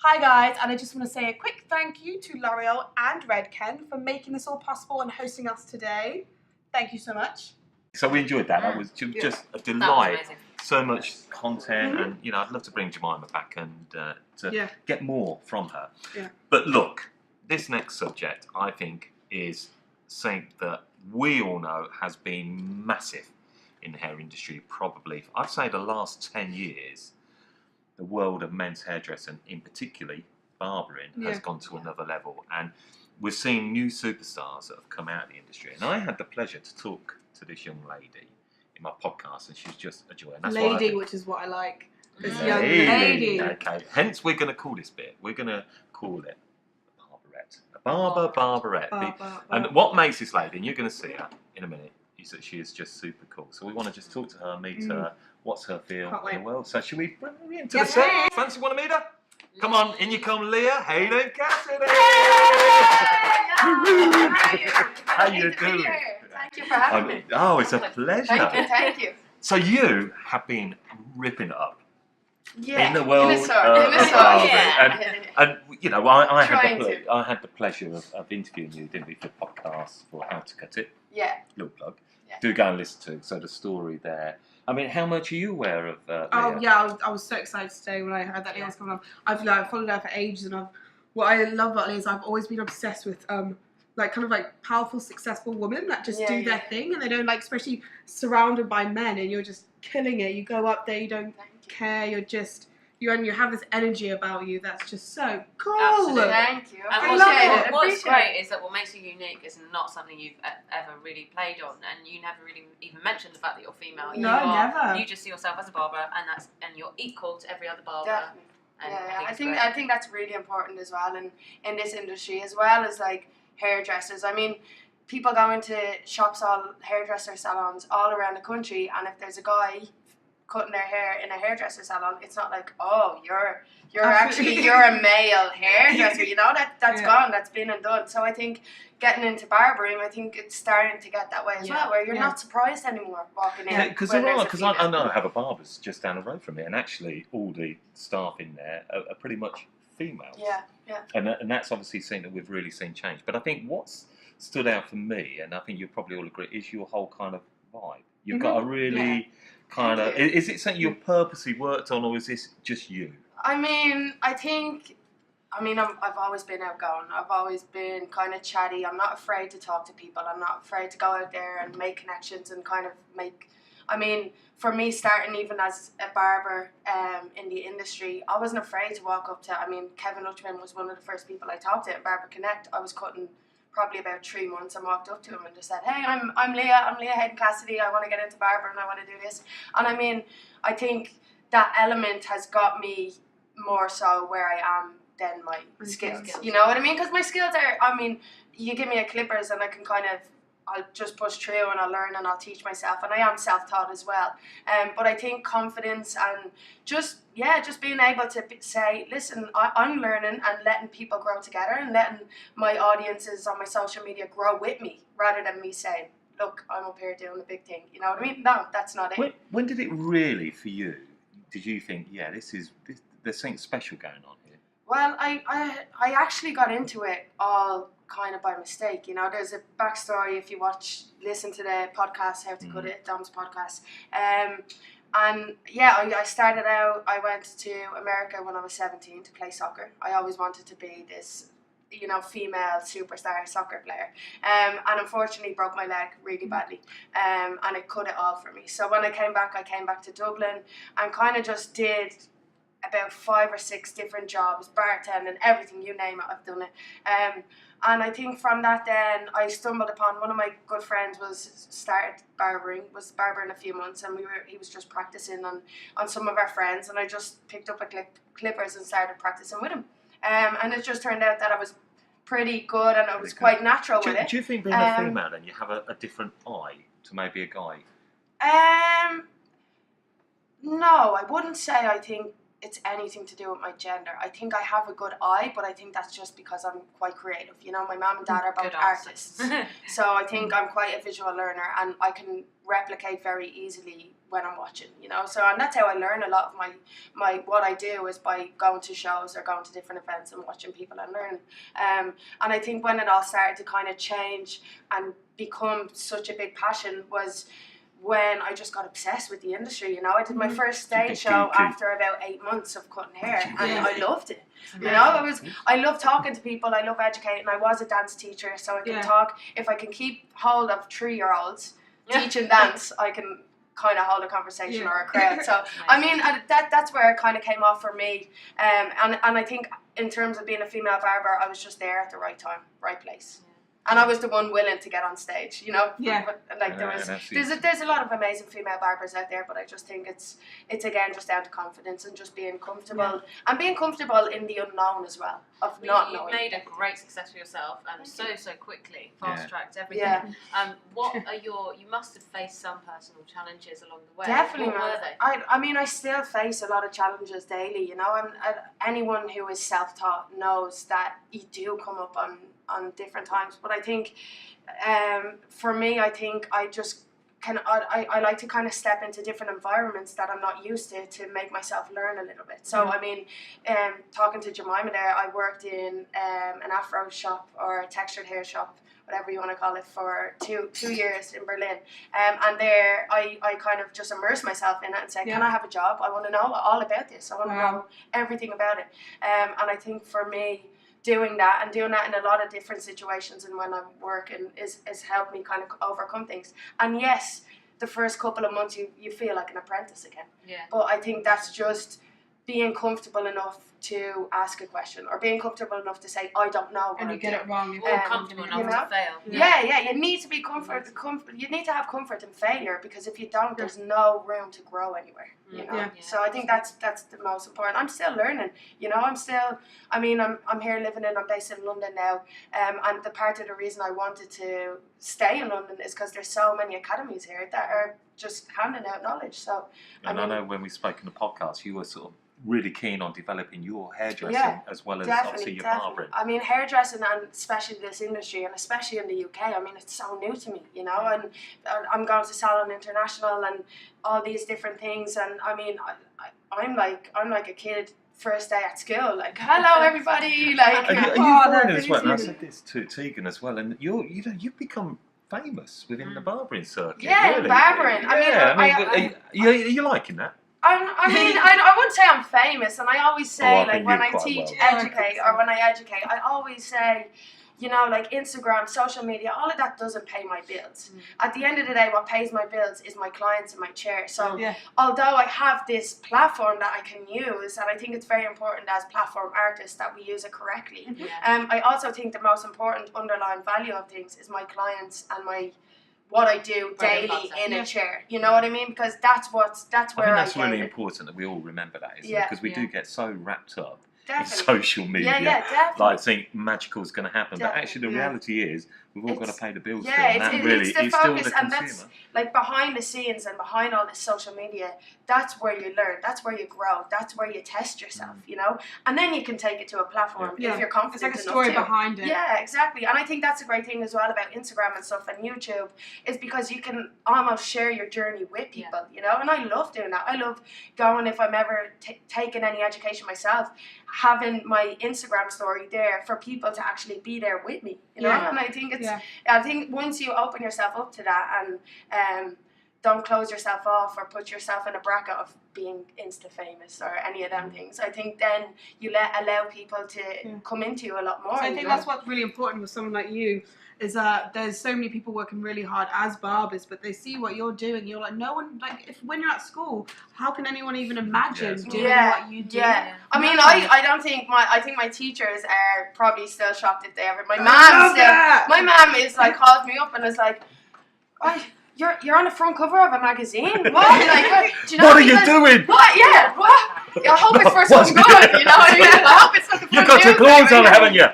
Hi guys, and I just want to say a quick thank you to L'Oreal and Redken for making this all possible and hosting us today. Thank you so much. So we enjoyed that. That was just a delight. So much content, and I'd love to bring Jemima back and to get more from her. Yeah. But look, this next subject, I think, is something that we all know has been massive in the hair industry. Probably, I'd say, the last 10 years. The world of men's hairdressing, in particular barbering, has gone to another level, and we're seeing new superstars that have come out of the industry. And I had the pleasure to talk to this young lady in my podcast, and she's just a joy. And that's lady, which is what I like. This young lady. Okay, hence we're going to call this bit. We're going to call it a barberette. And what makes this lady, and you're going to see her in a minute, is that she is just super cool. So we want to just talk to her, meet her. What's her feel in the world? So should we bring her into the set? Fancy want to meet her? Come on, in you come, Leah Hayden Cassidy. How you doing? Thank you for having me. Oh, it's a pleasure. Thank you. So you have been ripping it up in the in world the of barbering. And I had the pleasure of interviewing you, didn't we, for the podcast for How to Cut It. Yeah. Little plug. Yeah. Do go and listen to it. So the story there. I mean, how much are you aware of Leah? Oh yeah, I was so excited today when I heard that Leah was coming on. I've followed her for ages, and what I love about Leah is I've always been obsessed with powerful, successful women that just do their thing, and they don't especially surrounded by men, and you're just killing it. You go up there, you don't care. You're just you have this energy about you that's just so cool. Absolutely. Thank you. And what's great is that what makes you unique is not something you've ever really played on, and you never really even mentioned the fact that you're female. Never. You just see yourself as a barber, and you're equal to every other barber. Definitely. I think that's really important as well in this industry, as well as hairdressers. I mean, people go into shops, hairdresser salons all around the country, and if there's a guy cutting their hair in a hairdresser salon, it's not like, oh, you're a male hairdresser, that's gone, that's been and done. So I think getting into barbering, I think it's starting to get that way as well, where you're not surprised anymore walking in. Because I know I have a barber's just down the road from me, and actually all the staff in there are pretty much females. Yeah. And that's obviously something that we've really seen change. But I think what's stood out for me, and I think you'll probably all agree, is your whole kind of vibe. You've got a really kind of... Is it something you purposely worked on, or is this just you? I mean, I've always been outgoing. I've always been kind of chatty. I'm not afraid to talk to people. I'm not afraid to go out there and make connections and kind of make... I mean, for me, starting even as a barber in the industry, I wasn't afraid to walk up to... I mean, Kevin Lutchman was one of the first people I talked to at Barber Connect. I was cutting probably about 3 months, and walked up to him and just said, hey, I'm Leah Hayden Cassidy, I want to get into barber and I want to do this. And I mean, I think that element has got me more so where I am than my skills. You know what I mean? Because my skills are, I mean, you give me a clippers and I can I'll just push through and I'll learn and I'll teach myself, and I am self-taught as well. But I think confidence and just being able to say, listen, I'm learning, and letting people grow together, and letting my audiences on my social media grow with me, rather than me saying, look, I'm up here doing the big thing. You know what I mean? No, that's not it. When did it really, for you, did you think, there's something special going on here? Well, I actually got into it all kind of by mistake. There's a backstory if you listen to the podcast, How to Cut It, Dom's podcast. I started out, I went to America when I was 17 to play soccer. I always wanted to be this, female superstar soccer player. And unfortunately broke my leg really badly. And it cut it all for me. So when I came back to Dublin and kind of just did about 5 or 6 different jobs, bartending, everything, you name it, I've done it. And I think from that then I stumbled upon, one of my good friends was barbering a few months, and he was just practicing on some of our friends, and I just picked up a clippers and started practicing with him. And it just turned out that I was pretty good, and I was quite natural with it. Do you think being a female then you have a different eye to maybe a guy? No, I wouldn't say I think it's anything to do with my gender. I think I have a good eye, but I think that's just because I'm quite creative. My mum and dad are both artists. So I think I'm quite a visual learner, and I can replicate very easily when I'm watching, you know. So, and that's how I learn a lot of my what I do is by going to shows or going to different events and watching people and learn. And I think when it all started to kind of change and become such a big passion was when I just got obsessed with the industry, you know. I did my first stage show after about 8 months of cutting hair, and I loved it. You know, I love talking to people, I love educating. I was a dance teacher, so I can talk. If I can keep hold of 3-year-olds teaching dance, I can kind of hold a conversation or a crowd. So I mean, that's where it kind of came off for me. And I think in terms of being a female barber, I was just there at the right time, right place. And I was the one willing to get on stage, you know. Like there's a lot of amazing female barbers out there, but I just think it's again just down to confidence and just being comfortable and being comfortable in the unknown as well of not knowing. You've made a great success for yourself and so quickly, fast tracked everything. What are you must have faced some personal challenges along the way. Definitely. What were they? I mean, I still face a lot of challenges daily, you know, and anyone who is self-taught knows that you do come up on different times, but I think for me, I think I just I like to kind of step into different environments that I'm not used to make myself learn a little bit. So I mean, talking to Jemima there, I worked in an afro shop or a textured hair shop, whatever you want to call it, for two years in Berlin. And there I kind of just immersed myself in it and said, can I have a job? I want to know all about this. I want to know everything about it. And I think for me, doing that in a lot of different situations and when I'm working is helped me kind of overcome things. And yes, the first couple of months you feel like an apprentice again. But I think that's just being comfortable enough to ask a question or being comfortable enough to say I don't know and you get it wrong. Or comfortable enough to fail. You need to be you need to have comfort in failure, because if you don't, there's no room to grow anywhere, you know. So I think that's the most important. I'm still learning, you know. I'm here living I'm based in London now, and the part of the reason I wanted to stay in London is because there's so many academies here that are just handing out knowledge. So I know when we spoke in the podcast, you were sort of really keen on developing your hairdressing as well as obviously your barbering. I mean, hairdressing, and especially this industry, and especially in the UK, I mean, it's so new to me, you know, and I'm going to Salon International and all these different things, and I mean, I'm like a kid first day at school, like, hello everybody, like. And you finding as well, and I said this to Tegan as well, and you've become famous within the barbering circuit. Yeah, really. barbering. Are you liking that? I wouldn't say I'm famous, and I always say, like, when I teach, educate, or when I educate, I always say, you know, like, Instagram, social media, all of that doesn't pay my bills. At the end of the day, what pays my bills is my clients in my chair. So although I have this platform that I can use, and I think it's very important as platform artists that we use it correctly, I also think the most important underlying value of things is my clients and what I do daily in a chair. You know what I mean? Because that's where I think that's really important that we all remember that, isn't it? Because we do get so wrapped up in social media, like saying magical is going to happen, but actually the reality is we've all got to pay the bills. It's the focus, still the and that's like behind the scenes and behind all this social media. That's where you learn. That's where you grow. That's where you test yourself. You know, and then you can take it to a platform if you're confident. It's like a story behind it. Yeah, exactly. And I think that's a great thing as well about Instagram and stuff and YouTube, is because you can almost share your journey with people. You know, and I love doing that. I love going, if I'm ever taking any education myself, having my Instagram story there for people to actually be there with me. You know, and I think I think once you open yourself up to that and don't close yourself off or put yourself in a bracket of being Insta famous or any of them things, I think then you allow people to come into you a lot more. So I think that's what's really important with someone like you, is that there's so many people working really hard as barbers, but they see what you're doing. You're like, no one, like, when you're at school, how can anyone even imagine doing what you do? I mean, I think my teachers are probably still shocked if they ever. My mom is like, calls me up and is like, You're on the front cover of a magazine? What? Like, do you know what are you doing? What? Yeah, what? I hope it's for something good, you know what I mean? I hope it's for the You've got your clothes on, haven't you?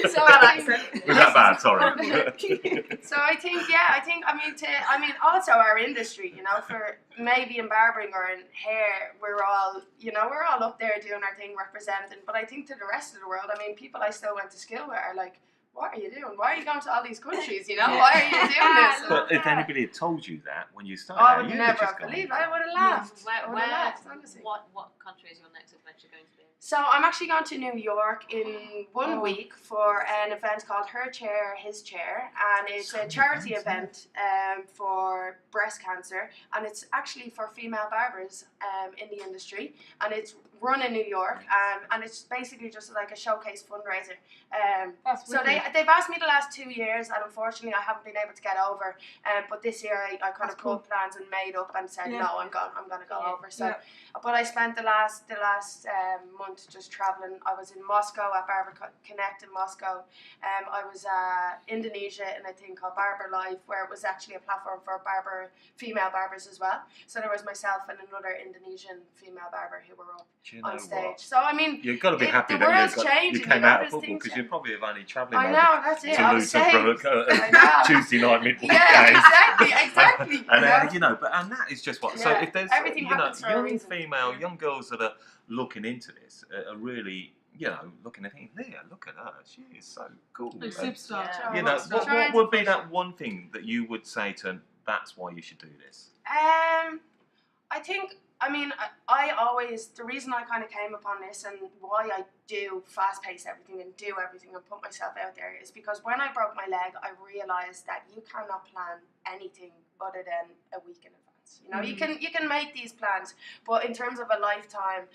So was that bad? Sorry. So I mean, also our industry, you know, for maybe in barbering or in hair, we're all up there doing our thing, representing. But I think to the rest of the world, I mean, people I still went to school with are like, what are you doing? Why are you going to all these countries? You know, why are you doing this? But if anybody had told you that when you started, I would you'd never just have gone, believed. I would have laughed. I would have laughed, honestly. What country is your next adventure going to be in? So I'm actually going to New York in 1 week for an event called Her Chair, His Chair, and it's a charity event for breast cancer, and it's actually for female barbers in the industry, and it's run in New York, and it's basically just like a showcase fundraiser. So they've asked me the last 2 years, and unfortunately I haven't been able to get over. But this year I kind of pulled plans and made up and said no, I'm going to go over. So, but I spent the last month just traveling. I was in Moscow at Barber Connect in Moscow. I was Indonesia in a thing called Barber Live, where it was actually a platform for female barbers as well. So there was myself and another Indonesian female barber who were up on stage. What? So I mean, you've got to be happy the that world's changing. you came out of football, because you'd probably have only travelling. I know, that's it. To Luton for a Tuesday night midweek game. Exactly. And and that is just what. So if there's young girls that are looking into this, are really looking at Leah, look at her, she is so cool. Superstar. What would be that one thing that you would say to them, that's why you should do this? The reason I kind of came upon this and why I do fast-pace everything and do everything and put myself out there is because when I broke my leg, I realised that you cannot plan anything other than a week in advance. You know, you can make these plans, but in terms of a lifetime,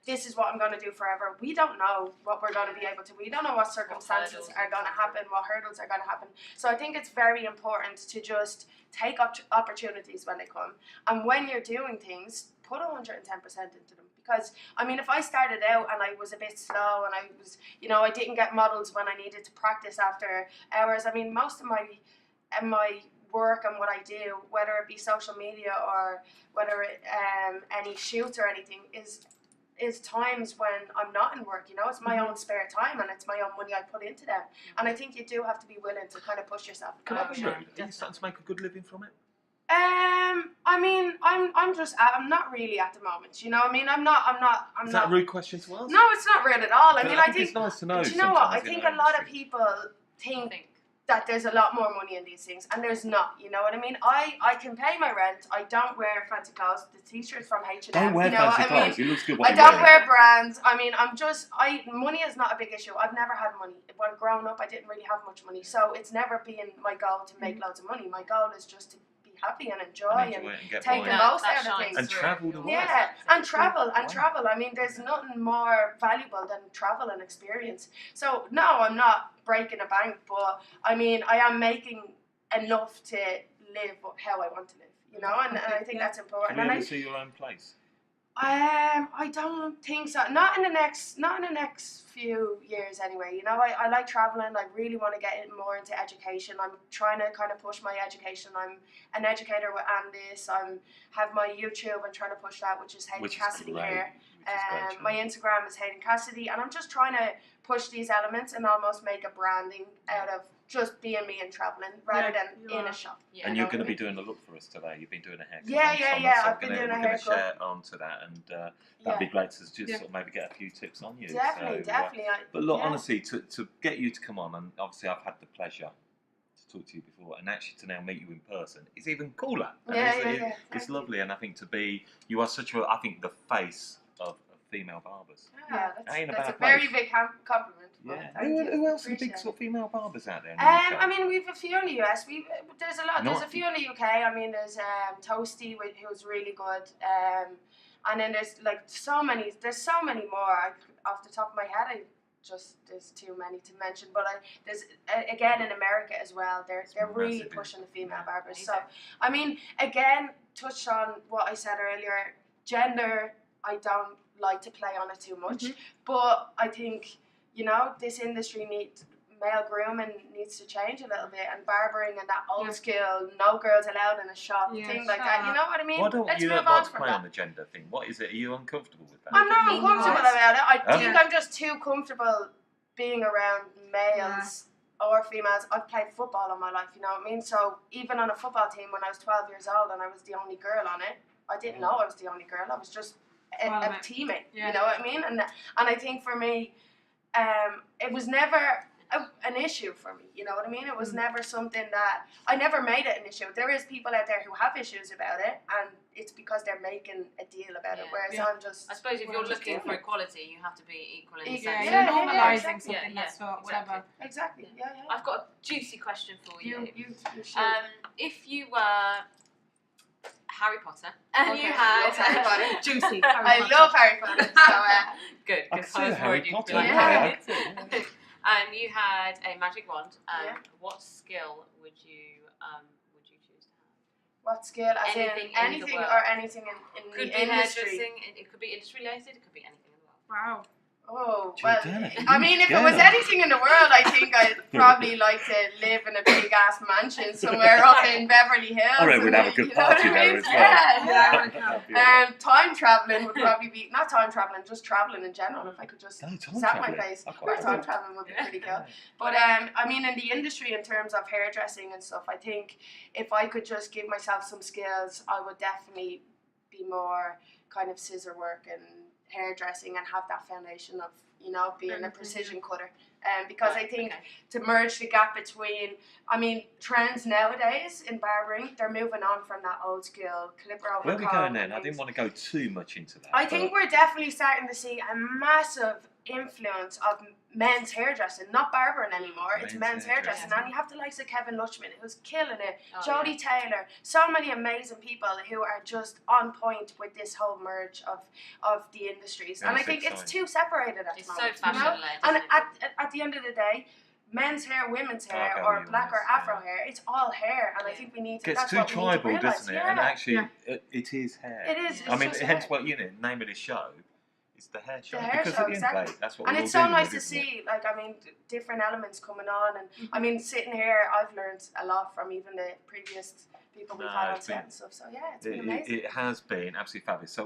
this is what I'm going to do forever. We don't know what we're going to be able to. We don't know what circumstances are going to happen, what hurdles are going to happen. So I think it's very important to just take opportunities when they come. And when you're doing things, put 110% into them. Because, if I started out and I was a bit slow and I was, I didn't get models when I needed to practice after hours. Most of my work and what I do, whether it be social media or whether it, any shoots or anything, is times when I'm not in work, it's my own spare time and it's my own money I put into them. And I think you do have to be willing to kind of push yourself. Can I be rude? Are you starting to make a good living from it? I'm not really at the moment, I'm not. Is that a rude question to ask? No, it's not rude at all. I think it's nice to know. Do you know what? I think a lot of people think that there's a lot more money in these things, and there's not. You know what I mean? I can pay my rent. I don't wear fancy clothes. The t-shirts from H&M. Don't wear fancy clothes. It looks good. I don't wear brands. Money is not a big issue. I've never had money. When growing up, I didn't really have much money, so it's never been my goal to make loads of money. My goal is just to be happy and enjoy and take the most out of things. And travel the world. Yeah, and travel. There's nothing more valuable than travel and experience. So no, I'm not breaking a bank, but I am making enough to live how I want to live, and I think that's important. Can you ever see your own place? I don't think so. Not in the next few years anyway. I like traveling. I really want to get more into education. I'm trying to kind of push my education. I'm an educator with Andis. I have my YouTube and trying to push that, which is Hayden Cassidy here. My Instagram is Hayden Cassidy, and I'm just trying to push these elements and almost make a branding out of just being me and traveling rather than in a shop. Yeah. And you're going to be doing a look for us today. You've been doing a haircut. Yeah. I've been doing a haircut. We're going to share onto that, and that'd be great to just sort of maybe get a few tips on you. Definitely. But look, honestly, to get you to come on, and obviously I've had the pleasure to talk to you before, and actually to now meet you in person is even cooler. And it's lovely, and I think you are such a, I think, the face of female barbers. Yeah, that's a very big compliment. Yeah. Who else are the big sort of female barbers out there? We've a few in the US. There's a lot. There's a few in the UK. There's Toasty, who's really good. And then there's so many. There's so many more. Off the top of my head, there's too many to mention. But there's again in America as well. They're really pushing the female barbers. So again, touched on what I said earlier. Gender, I don't like to play on it too much, but I think this industry male grooming needs to change a little bit, and barbering and that old school no girls allowed in a shop thing like that. You know what I mean? Why don't Let's you move like on to from play that. on the gender thing? What is it? Are you uncomfortable with that? I'm not uncomfortable about it. I think I'm just too comfortable being around males or females. I've played football all my life, you know what I mean? So even on a football team when I was 12 years old and I was the only girl on it, I didn't know I was the only girl. I was just a teammate, you know what I mean? And I think for me, it was never an issue for me. You know what I mean? It was never something that I never made it an issue. There is people out there who have issues about it, and it's because they're making a deal about it. Whereas I'm just. I suppose if you're looking for equality, you have to be equal in the Yeah, sense. you're normalising exactly. something that's not whatever. Exactly. Yeah. I've got a juicy question for you. You should. If you were Harry Potter and you had love Harry Potter. Juicy. I love Harry Potter. So good, I because can I see was Harry worried you'd be Potter. like, Yeah. "Hey." And you had a magic wand. Yeah. What skill would you choose to have? what skill? As Anything in in the anything world. or anything in Could the be industry? hairdressing. It could be industry related. It could be anything in the world. Wow. Oh, Gee, well, damn it. I mean, if it was anything in the world, I think I'd probably like to live in a big ass mansion somewhere up in Beverly Hills. I reckon we'd have a good party there as well. Yeah. Time traveling would probably be, not time traveling, just traveling in general. If I could just zap my face. Or time traveling would be pretty cool. But I mean, in the industry, in terms of hairdressing and stuff, I think if I could just give myself some skills, I would definitely be more kind of scissor work and hairdressing and have that foundation of, you know, being a precision cutter. Because I think to merge the gap between, I mean, trends nowadays in barbering, they're moving on from that old school clipper over Where are we comb going and then? I things. didn't want to go too much into that. I think we're definitely starting to see a massive influence of men's hairdressing, not barbering anymore. It's men's hairdressing, and you have the likes of Kevin Luchman, who's killing it, Jodie Taylor, so many amazing people who are just on point with this whole merge of the industries. And I think it's too separated at the moment. It's so fashion-led, And isn't it? at the end of the day, men's hair, women's hair, or black or afro hair, it's all hair, and I think we need to. It gets too tribal, doesn't it? And actually, it is hair. It is. I mean, hence what name of the show. It's the Hair Show. The Hair because Show, at the end of the exactly. day, that's what And we're it's all so dealing nice with, to isn't it? see, like, I mean, different elements coming on. And I mean, sitting here, I've learned a lot from even the previous people we've had on set and stuff. So yeah, it's been amazing. It has been absolutely fabulous. So